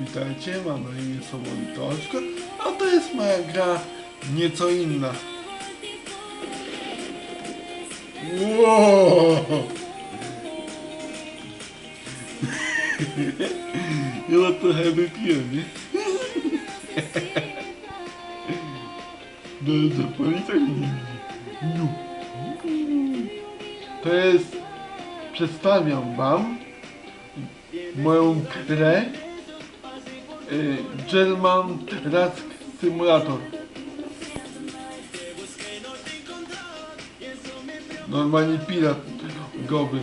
Witajcie, mam na imię Sobowitoczko, a to jest moja gra nieco inna. Wow! Ja trochę wypiłem, nie? Dobrze, policja mnie nie widzi. No. To jest... Przedstawiam wam moją grę German Rask Simulator. Normalnie pirat gowy.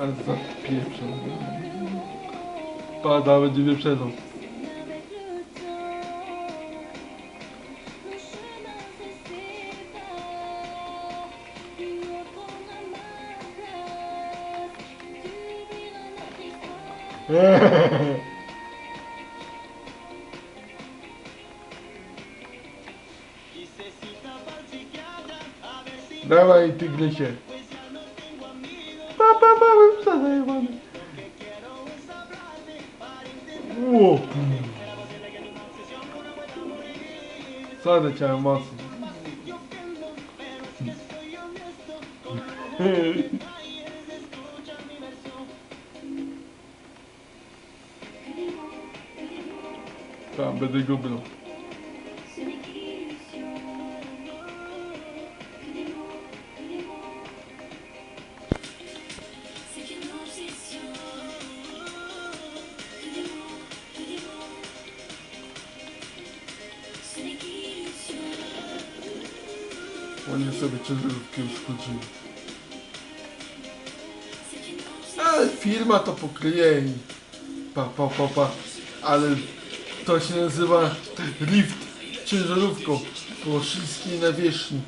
Ale za pieprzą. Pada, będzie wyprzedzą. Dawaj, tygrysie. Papa, wyprzedzaj. Ło! Zadeciałem mocno. Tam będę go brał. Oni sobie ciężarówki uszkodzili. Ale firma to pokryje i pa. Ale to się nazywa lift ciężarówką po śliskiej nawierzchni.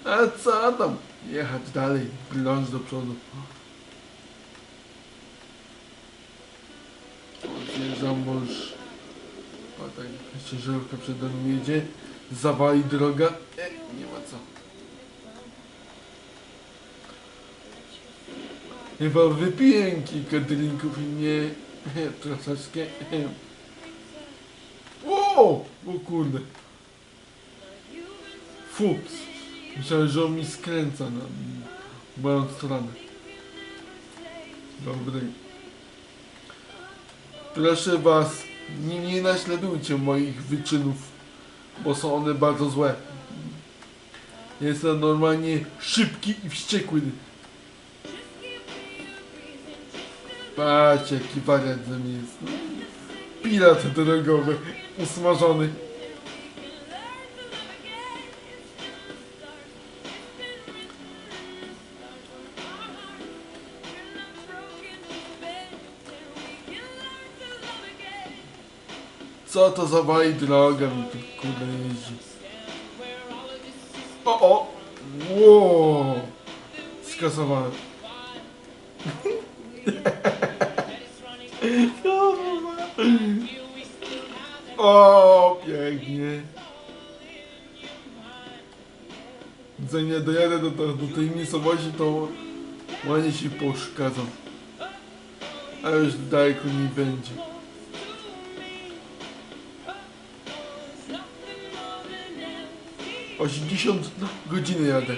A co tam? Jechać dalej, brnąć do przodu. Odjeżdżam, bo już tak, ciężarówka przede mną jedzie. Zawali droga. Nie ma co. Chyba wypiję kilka drinków i mnie troszeczkę... Wow! O kurde. Fups. Myślałem, że on mi skręca na moją stronę. Dobry. Proszę was, nie naśladujcie moich wyczynów, bo są one bardzo złe. Jestem normalnie szybki i wściekły. Patrzcie, jaki wariat ze mnie jest. Pirat drogowy, usmażony. Co to za wali droga mi tu kurde jeździ. O! Wow! Skasowałem. O, pięknie. Zanim nie dojadę do tej miejscowości, to ładnie się poszkadzam. A już daleko nie będzie. O 80 godziny jadę.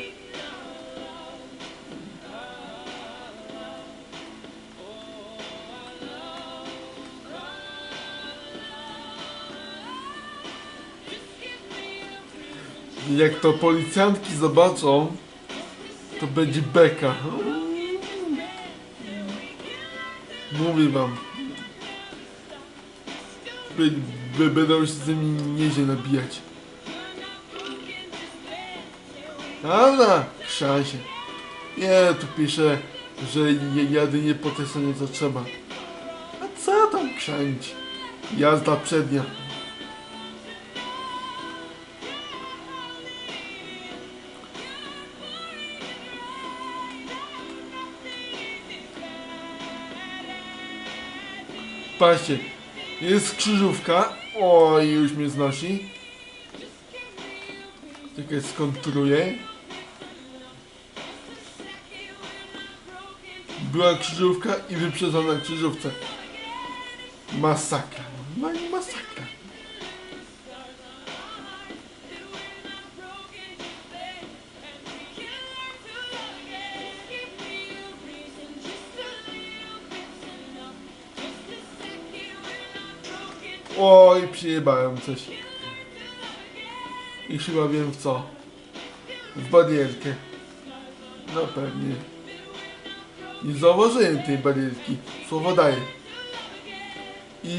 Jak to policjantki zobaczą, to będzie beka. Mówię wam. Będą się z nimi nieźle nabijać. Dobra, szansie. Nie, tu pisze, że jadę nie po tej stronie co trzeba. A co tam krzęć? Jazda przednia. Patrzcie, jest krzyżówka. Oj, już mnie znosi. Czekaj, skontruję. Była krzyżówka i wyprzedzona na krzyżówce. Masakra. No i masakra. Oj, przyjebałem coś. I chyba wiem w co. W barierkę. No pewnie. Nie zauważyłem tej barierki. Słowo daję. I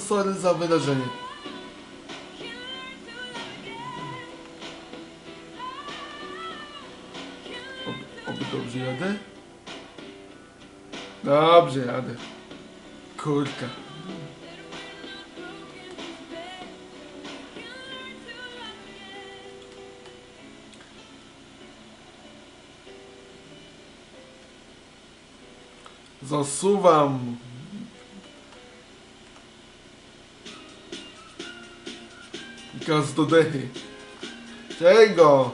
sorry za wyrażenie. Oby dobrze jadę? Dobrze jadę. Kurka. Zasuwam. Gaz do dechy. Czego?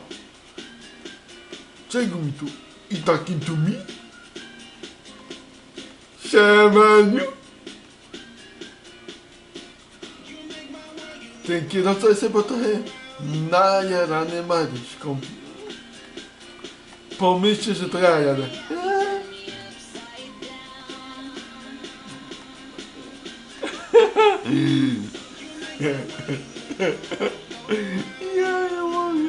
Czego mi tu? I takim tu mi? Siemeniu. Ten kierowca jest chyba trochę najarany Maryśką. Pomyślcie, że to ja jadę. Ja nie mogę.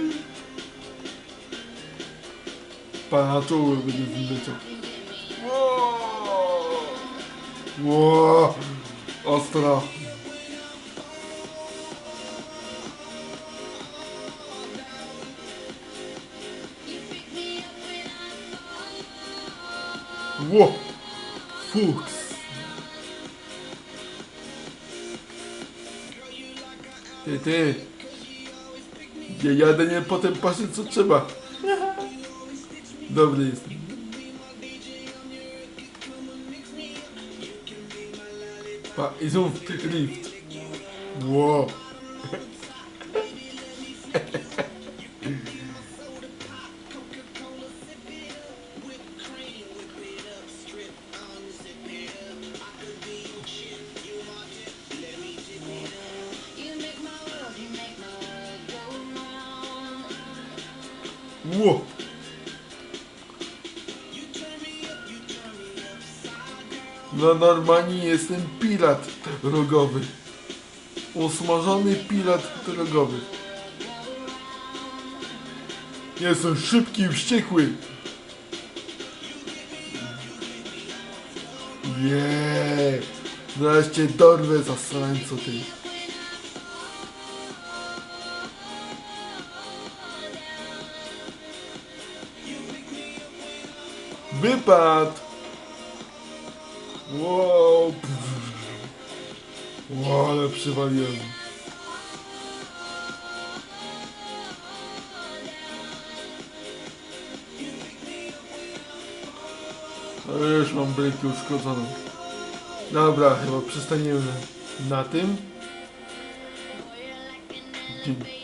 Pana czoło będzie zleciał. Ło, ostro. Ło, fuks. Ty. Ja jadę nie po tym pasie co trzeba. Dobry jestem. Pa, i znów lift. Wow. Ło. No normalnie jestem pirat rogowy. Usmażony pirat rogowy. Jestem szybki i wściekły. Nie. Zaraz cię dorwę za srańco ty. Wypad! Wow! Wow, ale przywaliłem. Ale już mam bryki uszkodzone. Dobra, chyba przestaniemy na tym. Dzięki.